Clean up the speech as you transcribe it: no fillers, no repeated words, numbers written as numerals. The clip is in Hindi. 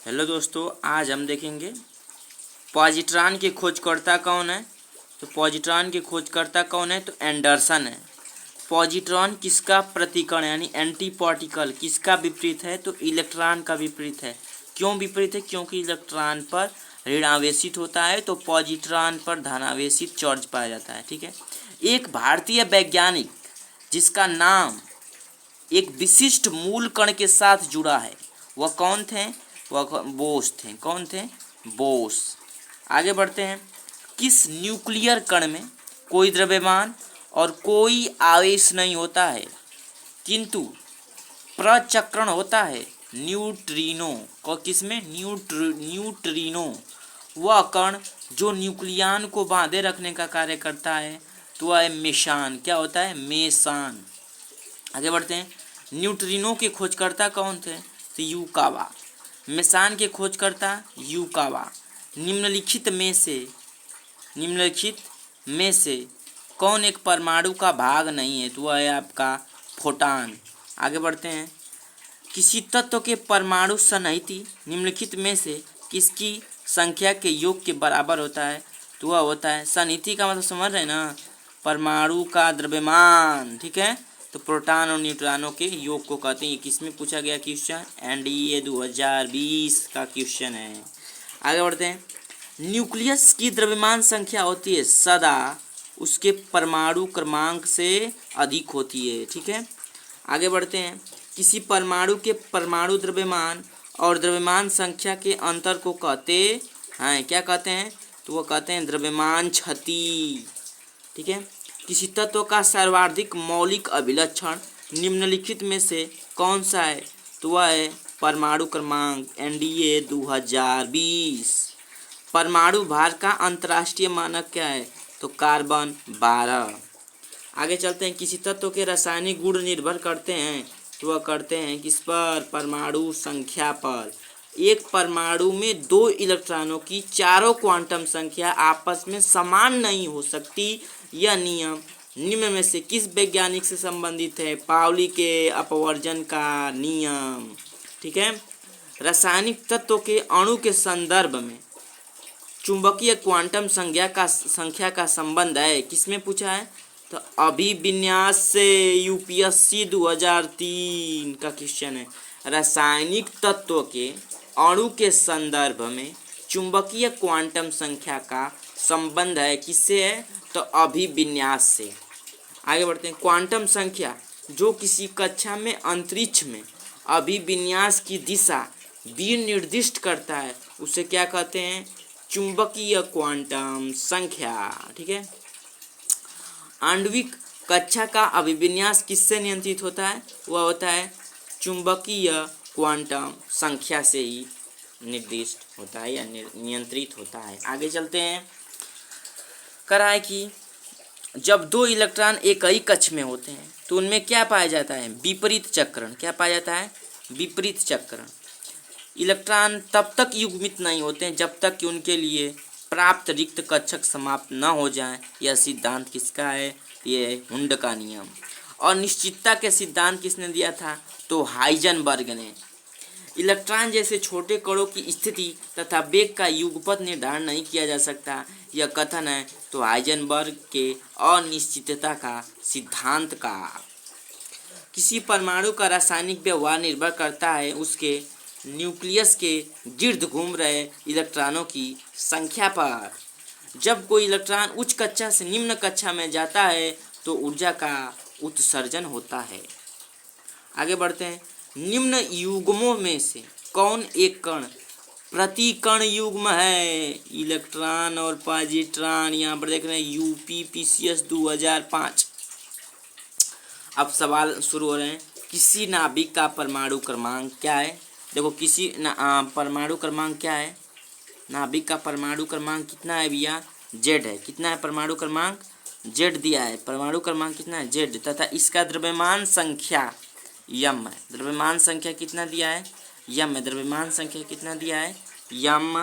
हेलो दोस्तों, आज हम देखेंगे पॉजिट्रॉन के खोजकर्ता कौन है। तो पॉजिट्रॉन के खोजकर्ता कौन है? तो एंडरसन है। पॉजिट्रॉन किसका प्रतिकण यानी एंटी पार्टिकल किसका विपरीत है? तो इलेक्ट्रॉन का विपरीत है। क्यों विपरीत है? क्योंकि इलेक्ट्रॉन पर ऋणावेशित होता है तो पॉजिट्रॉन पर धनावेशित चार्ज पाया जाता है। ठीक है। एक भारतीय वैज्ञानिक जिसका नाम एक विशिष्ट मूल कण के साथ जुड़ा है, वह कौन थे? वह बोस थे। कौन थे? बोस। आगे बढ़ते हैं। किस न्यूक्लियर कण में कोई द्रव्यमान और कोई आवेश नहीं होता है किंतु प्रचक्रण होता है? न्यूट्रिनो। को किसमें? न्यूट्रिनो। वह कण जो न्यूक्लियन को बांधे रखने का कार्य करता है तो वह मेसान। क्या होता है? मेसान। आगे बढ़ते हैं। न्यूट्रिनो के खोजकर्ता कौन थे? तो युकावा। मेसान के खोजकर्ता युकावा। निम्नलिखित में से कौन एक परमाणु का भाग नहीं है? तो वह है आपका फोटॉन। आगे बढ़ते हैं। किसी तत्व के परमाणु सन्निहित निम्नलिखित में से किसकी संख्या के योग के बराबर होता है? तो वह होता है सन्निहित का मतलब समझ रहे हैं ना, परमाणु का द्रव्यमान। ठीक है। तो प्रोटॉन और न्यूट्रॉनों के योग को कहते हैं। ये किस में पूछा गया क्वेश्चन? एनडीए 2020 का क्वेश्चन है। आगे बढ़ते हैं। न्यूक्लियस की द्रव्यमान संख्या होती है सदा उसके परमाणु क्रमांक से अधिक होती है। ठीक है। आगे बढ़ते हैं। किसी परमाणु के परमाणु द्रव्यमान और द्रव्यमान संख्या के अंतर को कहते हैं, क्या कहते हैं? तो वो कहते हैं द्रव्यमान क्षति। ठीक है। किसी तत्व का सर्वाधिक मौलिक अभिलक्षण निम्नलिखित में से कौन सा है? तो वह है परमाणु क्रमांक एनडीए 2020। परमाणु भार का अंतर्राष्ट्रीय मानक क्या है? तो कार्बन 12। आगे चलते हैं। किसी तत्व के रासायनिक गुण निर्भर करते हैं तो वह करते हैं किस पर? परमाणु संख्या पर। एक परमाणु में 2 इलेक्ट्रॉनों की चारों क्वांटम संख्या आपस में समान नहीं हो सकती। यह नियम निम्न में से किस वैज्ञानिक से संबंधित है? पाउली के अपवर्जन का नियम। ठीक है। रासायनिक तत्वों के अणु के संदर्भ में चुंबकीय क्वांटम संख्या का संबंध है। किसमें पूछा है? तो अभिविन्यास से यूपीएससी 2003 का क्वेश्चन है। रासायनिक तत्व के अणु के संदर्भ में चुंबकीय क्वांटम संख्या का संबंध है। किससे है? तो अभिविन्यास से। आगे बढ़ते हैं। क्वांटम संख्या जो किसी कक्षा में अंतरिक्ष में अभिविन्यास की दिशा विनिर्दिष्ट करता है उसे क्या कहते हैं? चुंबकीय क्वांटम संख्या। ठीक है। आणविक कक्षा का अभिविन्यास किससे नियंत्रित होता है? वह होता है चुंबकीय क्वांटम संख्या से ही निर्दिष्ट होता है या नियंत्रित होता है। आगे चलते हैं। करा है कि जब 2 इलेक्ट्रॉन एक ही कक्ष में होते हैं तो उनमें क्या पाया जाता है? विपरीत चक्रण। क्या पाया जाता है? विपरीत चक्रण। इलेक्ट्रॉन तब तक युग्मित नहीं होते हैं जब तक कि उनके लिए प्राप्त रिक्त कक्षक समाप्त न हो जाए। यह सिद्धांत किसका है? ये है हुंड का नियम। और निश्चितता के सिद्धांत किसने दिया था? तो हाइजेनबर्ग ने। इलेक्ट्रॉन जैसे छोटे कणों की स्थिति तथा वेग का युगपत निर्धारण नहीं किया जा सकता, यह कथन है तो हाइजेनबर्ग के अनिश्चितता का सिद्धांत का। किसी परमाणु का रासायनिक व्यवहार निर्भर करता है उसके न्यूक्लियस के गिर्द घूम रहे इलेक्ट्रॉनों की संख्या पर। जब कोई इलेक्ट्रॉन उच्च कक्षा से निम्न कक्षा में जाता है तो ऊर्जा का उत्सर्जन होता है। आगे बढ़ते हैं। निम्न युग्मों में से कौन एक कण प्रतिकण युग्म है? इलेक्ट्रॉन और पॉजिट्रॉन। यहाँ पर देख रहे हैं यूपीपीसीएस 2005। अब सवाल शुरू हो रहे हैं। किसी नाभिक का परमाणु क्रमांक क्या है? देखो किसी परमाणु क्रमांक क्या है? नाभिक का परमाणु क्रमांक कितना है भैया? जेड है। कितना है परमाणु क्रमांक? जेड दिया है। परमाणु क्रमांक कितना है? जेड। तथा इसका द्रव्यमान संख्या यम है। द्रव्यमान संख्या कितना दिया है? यम है। द्रव्यमान संख्या कितना दिया है? यम